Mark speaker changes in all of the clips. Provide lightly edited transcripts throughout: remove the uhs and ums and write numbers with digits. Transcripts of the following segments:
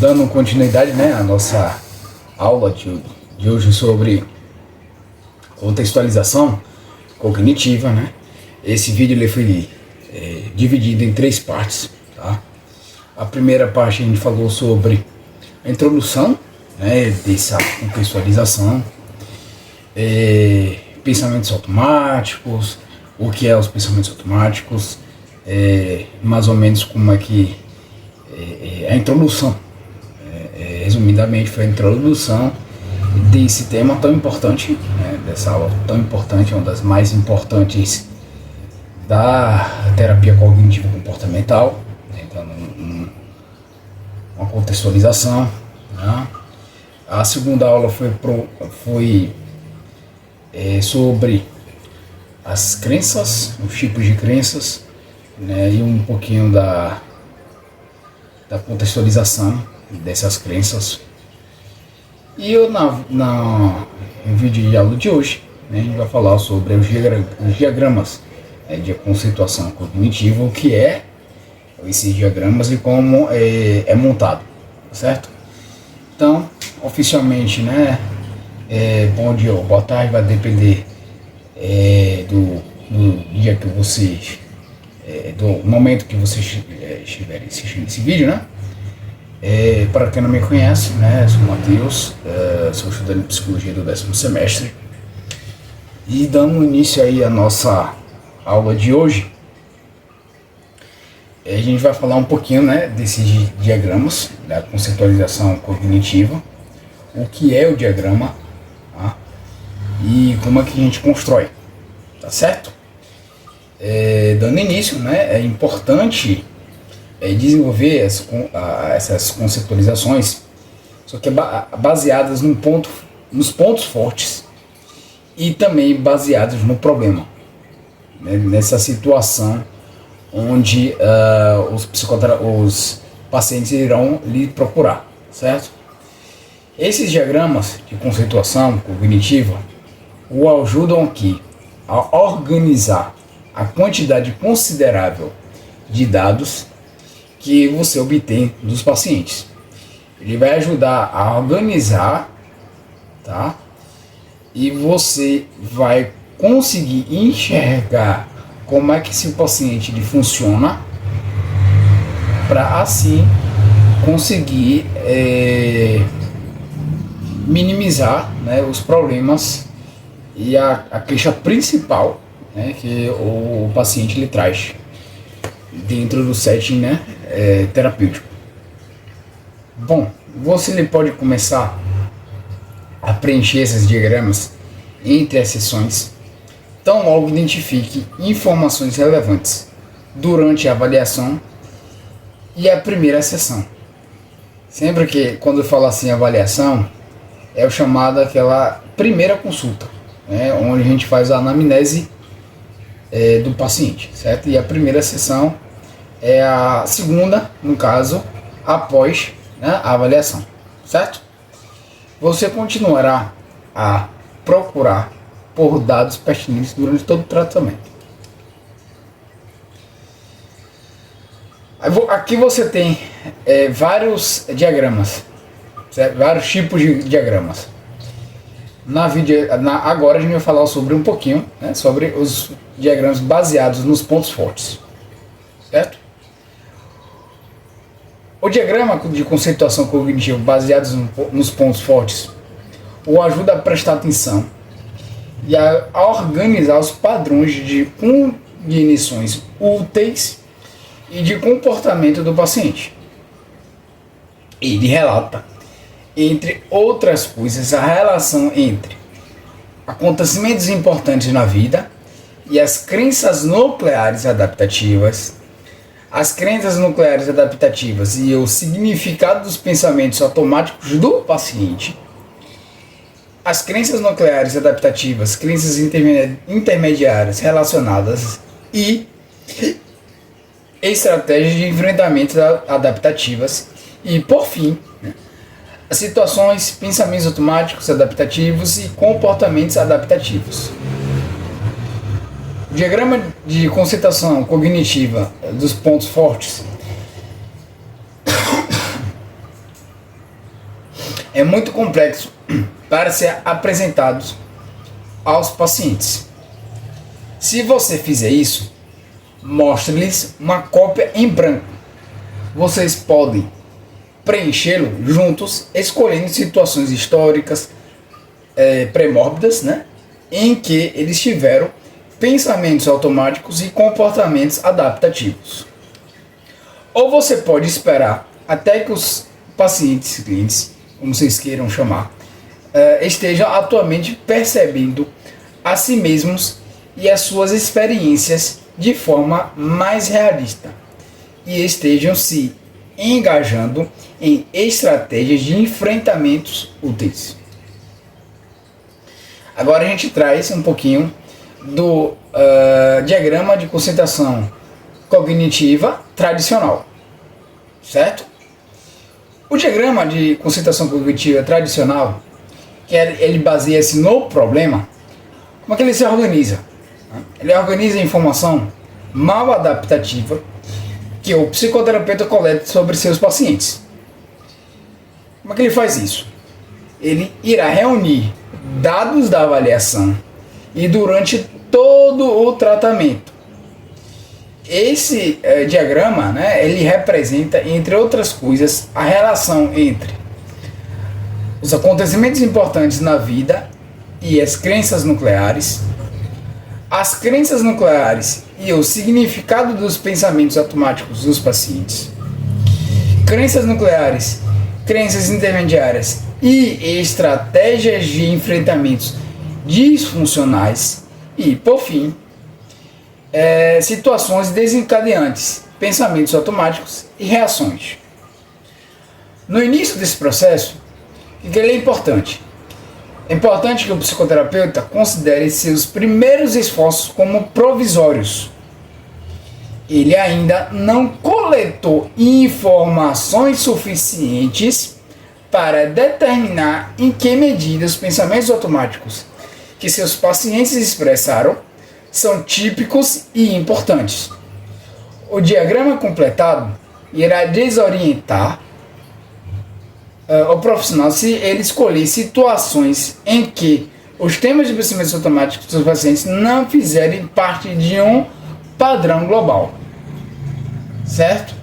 Speaker 1: Dando continuidade, né, à nossa aula de hoje sobre contextualização cognitiva, né? Esse vídeo ele foi dividido em 3 partes, tá? A primeira parte a gente falou sobre a introdução, né, dessa contextualização, pensamentos automáticos, o que é os pensamentos automáticos, mais ou menos como é que a introdução, resumidamente foi a introdução desse tema tão importante, né, dessa aula tão importante, uma das mais importantes da terapia cognitivo comportamental, né, então uma contextualização, né. A segunda aula foi sobre as crenças, os tipos de crenças, né, e um pouquinho da contextualização dessas crenças. E eu no vídeo de aula de hoje, né, a gente vai falar sobre os diagramas, de conceituação cognitiva, o que é esses diagramas e como é montado, certo? Então, oficialmente, né, bom dia ou boa tarde, vai depender do dia que você, do momento que você estiver assistindo esse vídeo, né? Para quem não me conhece, né, sou o Matheus, sou estudante de psicologia do 10º semestre, e dando início aí à nossa aula de hoje, a gente vai falar um pouquinho, né, desses diagramas, da conceitualização cognitiva, o que é o diagrama, tá? E como é que a gente constrói, tá certo? Dando início, né, é importante desenvolver essas conceitualizações, só que baseadas nos pontos fortes e também baseadas no problema, né, nessa situação onde os pacientes irão lhe procurar, certo? Esses diagramas de conceituação cognitiva o ajudam aqui a organizar a quantidade considerável de dados que você obtém dos pacientes. Ele vai ajudar a organizar, tá? E você vai conseguir enxergar como é que esse paciente ele funciona, para assim conseguir minimizar, né, os problemas e a queixa principal, né, que o paciente lhe traz dentro do setting, né, terapêutico. Bom, você pode começar a preencher esses diagramas entre as sessões, tão logo identifique informações relevantes durante a avaliação e a primeira sessão. Sempre que, quando eu falo assim avaliação, é o chamado aquela primeira consulta, né, onde a gente faz a anamnese do paciente, certo? E a primeira sessão é a segunda, no caso, após, né, a avaliação, certo? Você continuará a procurar por dados pertinentes durante todo o tratamento. Aqui você tem vários diagramas, certo? Vários tipos de diagramas. Agora a gente vai falar sobre um pouquinho, né, sobre os diagramas baseados nos pontos fortes, certo? O diagrama de conceituação cognitiva baseado nos pontos fortes o ajuda a prestar atenção e a organizar os padrões de cognições úteis e de comportamento do paciente. Ele relata, entre outras coisas, a relação entre acontecimentos importantes na vida e as crenças nucleares adaptativas. As crenças nucleares adaptativas e o significado dos pensamentos automáticos do paciente. As crenças nucleares adaptativas, crenças intermediárias relacionadas e estratégias de enfrentamento adaptativas. E, por fim, situações, pensamentos automáticos adaptativos e comportamentos adaptativos. O diagrama de conceituação cognitiva dos pontos fortes é muito complexo para ser apresentados aos pacientes. Se você fizer isso, mostre-lhes uma cópia em branco. Vocês podem preenchê-lo juntos, escolhendo situações históricas pré-mórbidas, né, em que eles tiveram pensamentos automáticos e comportamentos adaptativos. Ou você pode esperar até que os pacientes, clientes, como vocês queiram chamar, estejam atualmente percebendo a si mesmos e as suas experiências de forma mais realista e estejam se engajando em estratégias de enfrentamentos úteis. Agora a gente traz um pouquinho do diagrama de concentração cognitiva tradicional, certo? O diagrama de concentração cognitiva tradicional, que ele baseia-se no problema, como é que ele se organiza? Ele organiza a informação mal adaptativa que o psicoterapeuta coleta sobre seus pacientes. Como é que ele faz isso? Ele irá reunir dados da avaliação e durante todo o tratamento. Esse diagrama, né, ele representa, entre outras coisas, a relação entre os acontecimentos importantes na vida e as crenças nucleares, as crenças nucleares e o significado dos pensamentos automáticos dos pacientes, crenças nucleares, crenças intermediárias e estratégias de enfrentamentos disfuncionais e, por fim, situações desencadeantes, pensamentos automáticos e reações. No início desse processo, o que é importante? É importante que o psicoterapeuta considere seus primeiros esforços como provisórios. Ele ainda não coletou informações suficientes para determinar em que medida os pensamentos automáticos que seus pacientes expressaram são típicos e importantes. O diagrama completado irá desorientar o profissional se ele escolher situações em que os temas de pensamentos automáticos dos pacientes não fizerem parte de um padrão global. Certo?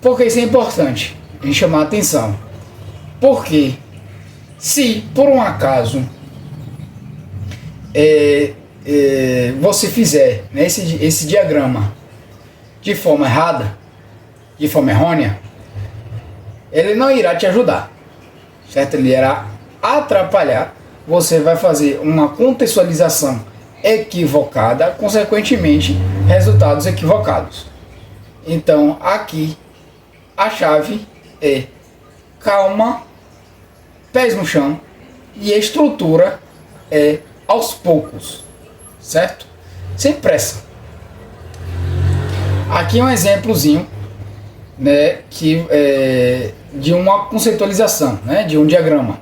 Speaker 1: Porque isso é importante em chamar a atenção. Porque se por um acaso você fizer, né, esse diagrama de forma errada, de forma errônea, ele não irá te ajudar, certo? Ele irá atrapalhar. Você vai fazer uma contextualização equivocada, consequentemente resultados equivocados. Então aqui a chave é calma, pés no chão, e a estrutura é aos poucos, certo? Sem pressa. Aqui é um exemplozinho, né, de uma conceitualização, né, de um diagrama.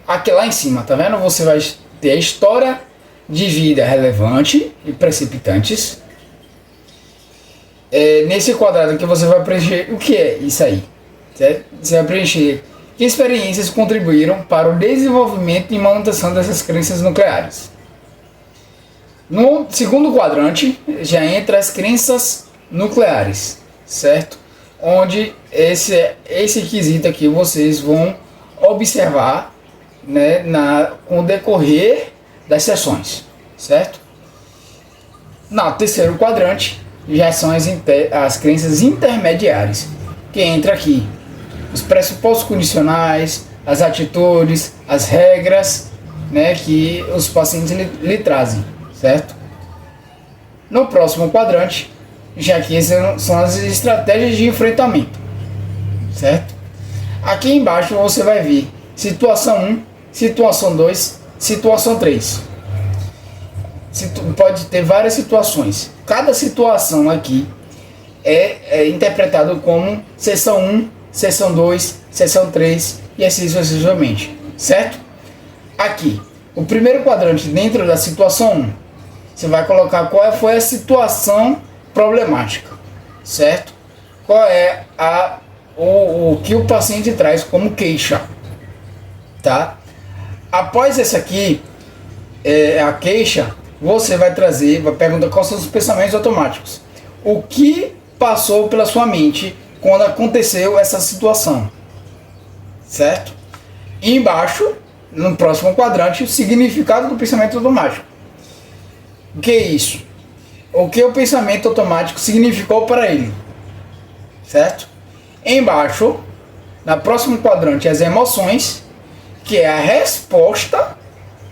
Speaker 1: Aqui lá em cima, tá vendo? Você vai ter a história de vida relevante e precipitantes. Nesse quadrado aqui você vai preencher o que é isso aí, certo? Você vai preencher que experiências contribuíram para o desenvolvimento e manutenção dessas crenças nucleares. No segundo quadrante já entra as crenças nucleares, certo? Onde esse quesito aqui vocês vão observar, né, com o decorrer das sessões, certo? No terceiro quadrante já são as crenças intermediárias, que entra aqui os pressupostos condicionais, as atitudes, as regras, né, que os pacientes lhe trazem, certo? No próximo quadrante, já que essas são as estratégias de enfrentamento, certo? Aqui embaixo você vai ver situação 1, situação 2, situação 3. Pode ter várias situações. Cada situação aqui é interpretado como seção 1, seção 2, seção 3 e assim sucessivamente, certo? Aqui, o primeiro quadrante dentro da situação 1, você vai colocar qual foi a situação problemática, certo? Qual é o que o paciente traz como queixa, tá? Após essa aqui, a queixa, você vai perguntar quais são os pensamentos automáticos. O que passou pela sua mente quando aconteceu essa situação, certo? E embaixo, no próximo quadrante, o significado do pensamento automático. O que é isso? O que o pensamento automático significou para ele, certo? Embaixo, na próximo quadrante, as emoções, que é a resposta,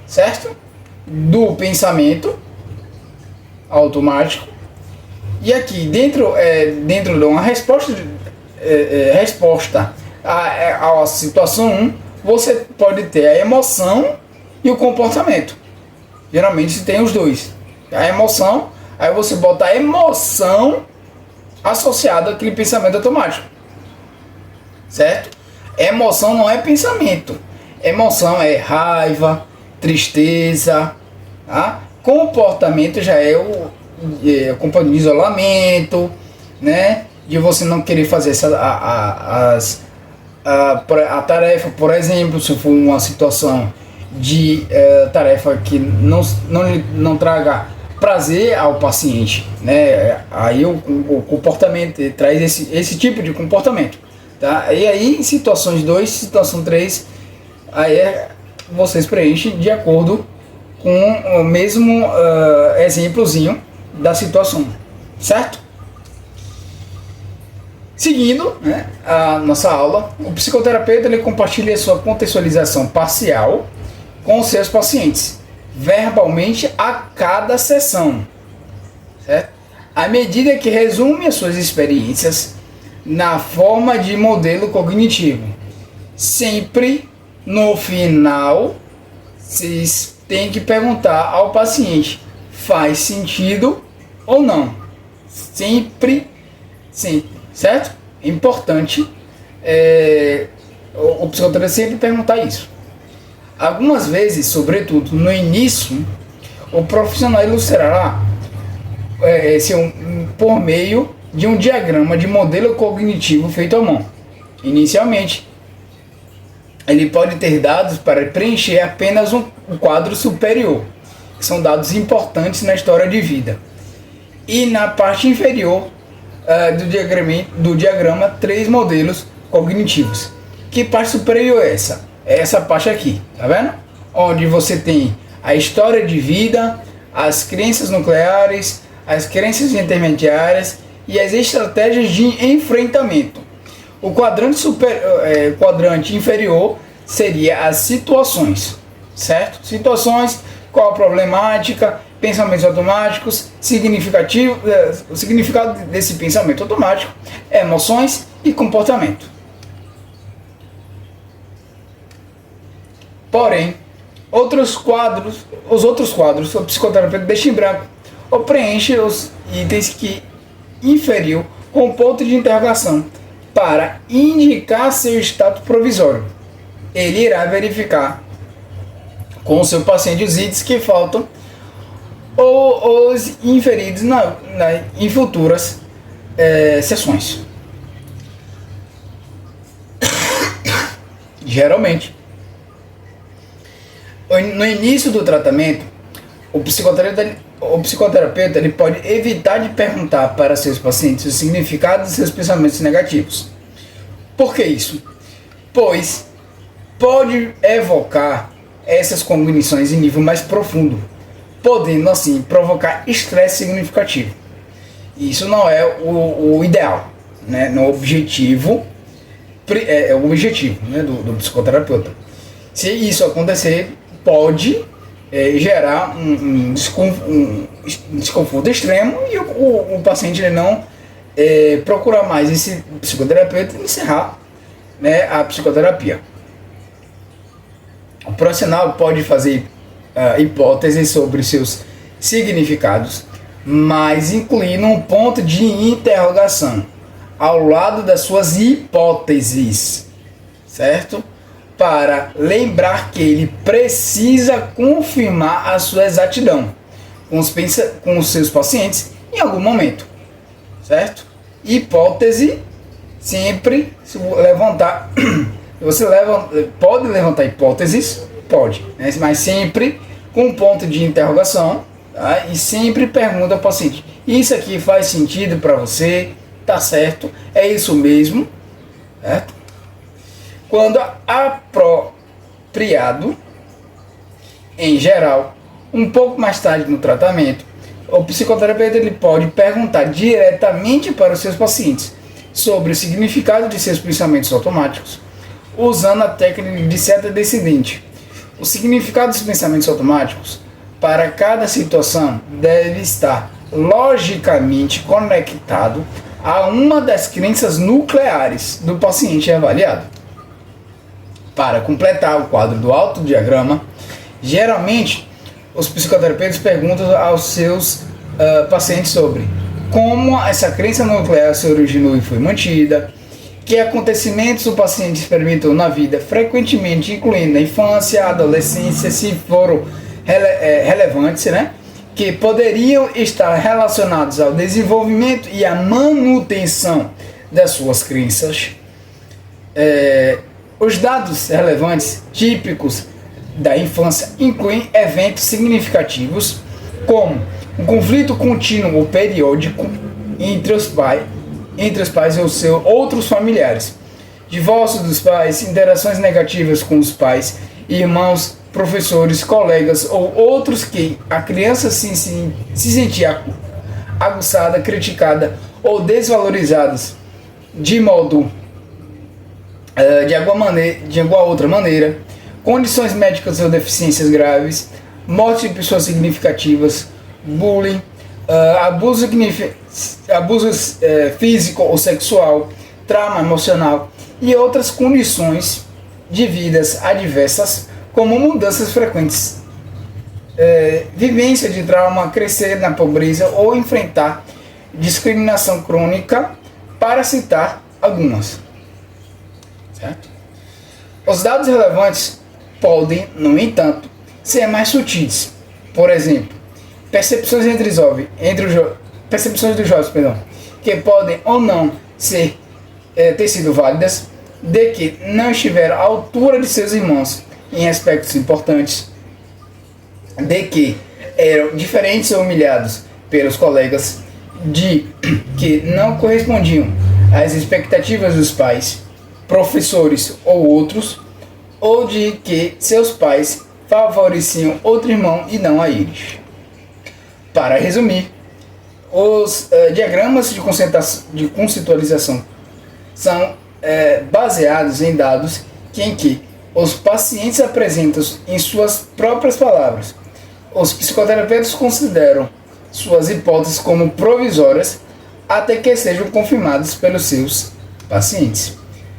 Speaker 1: certo? Do pensamento automático. E aqui dentro de uma resposta à situação 1, você pode ter a emoção e o comportamento. Geralmente se tem os dois. A emoção, aí você bota a emoção associada àquele pensamento automático, certo? Emoção não é pensamento. Emoção é raiva, tristeza, tá? Comportamento já é o comportamento de isolamento, né? De você não querer fazer a tarefa, por exemplo, se for uma situação de tarefa que não traga prazer ao paciente, né? Aí o comportamento traz esse tipo de comportamento, tá? E aí em situações 2, situação 3, aí vocês preenchem de acordo com o mesmo exemplozinho da situação, certo? Seguindo, né, a nossa aula, o psicoterapeuta ele compartilha sua contextualização parcial com os seus pacientes, verbalmente a cada sessão, certo? À medida que resume as suas experiências na forma de modelo cognitivo. Sempre no final, vocês têm que perguntar ao paciente: faz sentido ou não? Sempre, certo? É importante o psicoterapeuta sempre perguntar isso. Algumas vezes, sobretudo no início, o profissional ilustrará por meio de um diagrama de modelo cognitivo feito à mão. Inicialmente, ele pode ter dados para preencher apenas um quadro superior, que são dados importantes na história de vida. E na parte inferior do diagrama, 3 modelos cognitivos. Que parte superior é essa? É essa parte aqui, tá vendo? Onde você tem a história de vida, as crenças nucleares, as crenças intermediárias e as estratégias de enfrentamento. O quadrante inferior seria as situações, certo? Situações, qual a problemática, pensamentos automáticos, o significado desse pensamento automático, emoções e comportamento. Porém, os outros quadros, o psicoterapeuta deixa em branco ou preenche os itens que inferiu com ponto de interrogação para indicar seu estado provisório. Ele irá verificar com o seu paciente os itens que faltam ou os inferidos em futuras sessões. Geralmente, no início do tratamento, o psicoterapeuta ele pode evitar de perguntar para seus pacientes o significado de seus pensamentos negativos. Por que isso? Pois pode evocar essas cognições em nível mais profundo, podendo assim provocar estresse significativo. Isso não é o ideal, né? No objetivo, o objetivo, né, do psicoterapeuta. Se isso acontecer, pode gerar um desconforto extremo e o paciente ele não procurar mais esse psicoterapeuta e encerrar, né, a psicoterapia. O profissional pode fazer hipóteses sobre seus significados, mas incluindo um ponto de interrogação ao lado das suas hipóteses, certo? Para lembrar que ele precisa confirmar a sua exatidão com os seus pacientes em algum momento, certo? Hipótese sempre se levantar Você pode levantar hipóteses, pode, né? Mas sempre com um ponto de interrogação, tá? E sempre pergunta ao paciente: isso aqui faz sentido para você? Tá certo? É isso mesmo? Certo? Quando apropriado, em geral, um pouco mais tarde no tratamento, o psicoterapeuta ele pode perguntar diretamente para os seus pacientes sobre o significado de seus pensamentos automáticos, usando a técnica de seta descendente. O significado dos pensamentos automáticos para cada situação deve estar logicamente conectado a uma das crenças nucleares do paciente avaliado. Para completar o quadro do autodiagrama, geralmente os psicoterapeutas perguntam aos seus pacientes sobre como essa crença nuclear se originou e foi mantida, que acontecimentos o paciente experimentou na vida frequentemente, incluindo a infância, a adolescência, se foram relevantes, né? Que poderiam estar relacionados ao desenvolvimento e à manutenção das suas crenças. Os dados relevantes típicos da infância incluem eventos significativos como um conflito contínuo ou periódico entre os pais e os seus outros familiares, divórcio dos pais, interações negativas com os pais, irmãos, professores, colegas ou outros que a criança se sentia aguçada, criticada ou desvalorizadas de modo de alguma outra maneira, condições médicas ou deficiências graves, morte de pessoas significativas, bullying, abuso físico ou sexual, trauma emocional e outras condições de vidas adversas, como mudanças frequentes, vivência de trauma, crescer na pobreza ou enfrentar discriminação crônica, para citar algumas. Certo? Os dados relevantes podem, no entanto, ser mais sutis. Por exemplo, percepções dos jovens, que podem ou não ter sido válidas, de que não estiveram à altura de seus irmãos em aspectos importantes, de que eram diferentes ou humilhados pelos colegas, de que não correspondiam às expectativas dos pais, professores ou outros, ou de que seus pais favoreciam outro irmão e não a eles. Para resumir, os diagramas de conceitualização são baseados em dados em que os pacientes apresentam em suas próprias palavras. Os psicoterapeutas consideram suas hipóteses como provisórias até que sejam confirmadas pelos seus pacientes.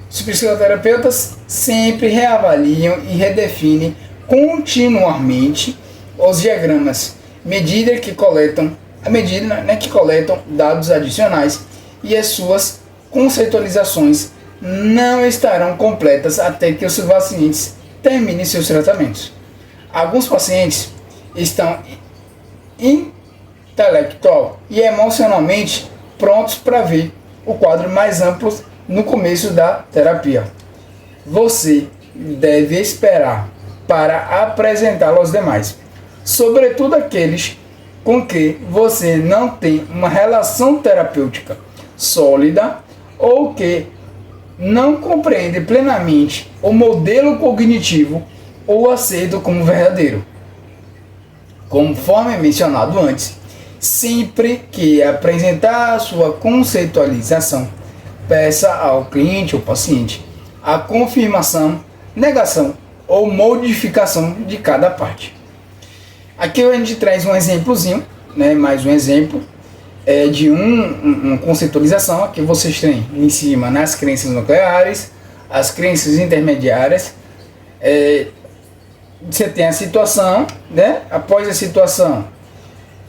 Speaker 1: Os psicoterapeutas sempre reavaliam e redefinem continuamente os diagramas à medida que coletam dados adicionais, e as suas conceitualizações não estarão completas até que os pacientes terminem seus tratamentos. Alguns pacientes estão intelectual e emocionalmente prontos para ver o quadro mais amplo no começo da terapia. Você deve esperar para apresentá-lo aos demais, sobretudo aqueles com que você não tem uma relação terapêutica sólida ou que não compreende plenamente o modelo cognitivo ou aceito como verdadeiro. Conforme mencionado antes, sempre que apresentar a sua conceitualização, peça ao cliente ou paciente a confirmação, negação ou modificação de cada parte. Aqui a gente traz um exemplozinho, né, mais um exemplo de uma conceitualização. Aqui vocês têm em cima nas crenças nucleares, as crenças intermediárias. Você tem a situação, né? Após a situação,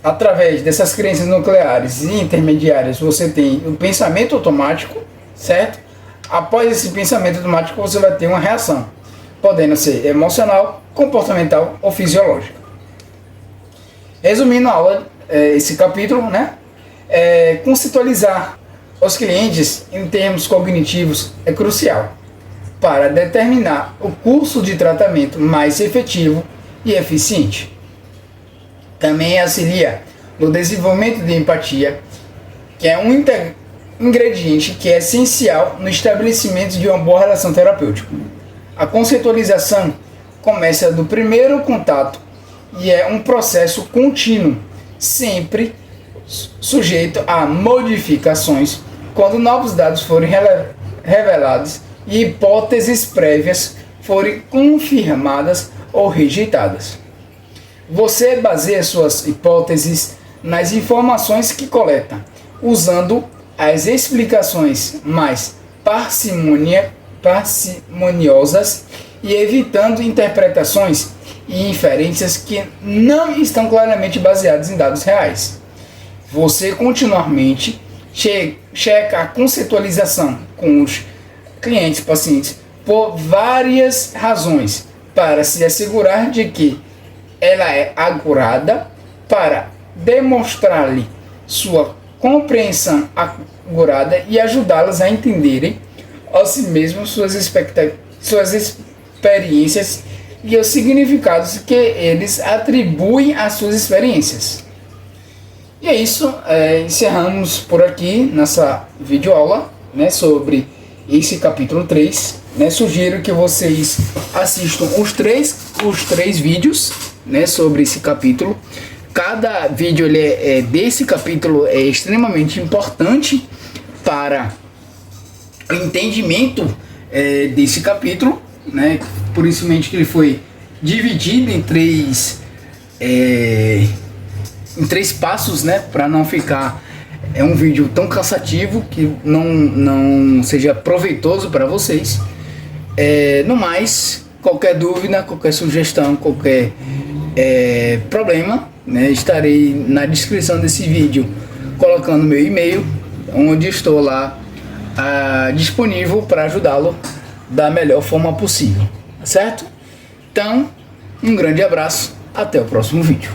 Speaker 1: através dessas crenças nucleares e intermediárias, você tem o pensamento automático, certo? Após esse pensamento automático, você vai ter uma reação, podendo ser emocional, comportamental ou fisiológica. Resumindo a aula, esse capítulo, né? Conceitualizar os clientes em termos cognitivos é crucial. para determinar o curso de tratamento mais efetivo e eficiente. Também auxilia no desenvolvimento de empatia, que é um ingrediente que é essencial no estabelecimento de uma boa relação terapêutica. A conceitualização começa do primeiro contato e é um processo contínuo, sempre sujeito a modificações quando novos dados forem revelados e hipóteses prévias forem confirmadas ou rejeitadas. Você baseia suas hipóteses nas informações que coleta, usando as explicações mais parcimoniosas e evitando interpretações e inferências que não estão claramente baseadas em dados reais. Você continuamente checa a conceitualização com os clientes e pacientes por várias razões, para se assegurar de que ela é acurada, para demonstrar-lhe sua compreensão acurada e ajudá-los a entenderem a si mesmos suas experiências e os significados que eles atribuem às suas experiências. E é isso, encerramos por aqui nessa videoaula, né, sobre esse capítulo 3. Sugiro que vocês assistam os três vídeos, né, sobre esse capítulo. Cada vídeo desse capítulo é extremamente importante para o entendimento desse capítulo, né? Por isso mesmo que ele foi dividido em três passos, né? Para não ficar um vídeo tão cansativo, que não seja proveitoso para vocês. No mais, qualquer dúvida, qualquer sugestão, qualquer problema, né, estarei na descrição desse vídeo colocando meu e-mail, onde estou lá disponível para ajudá-lo da melhor forma possível, certo? Então, um grande abraço, até o próximo vídeo.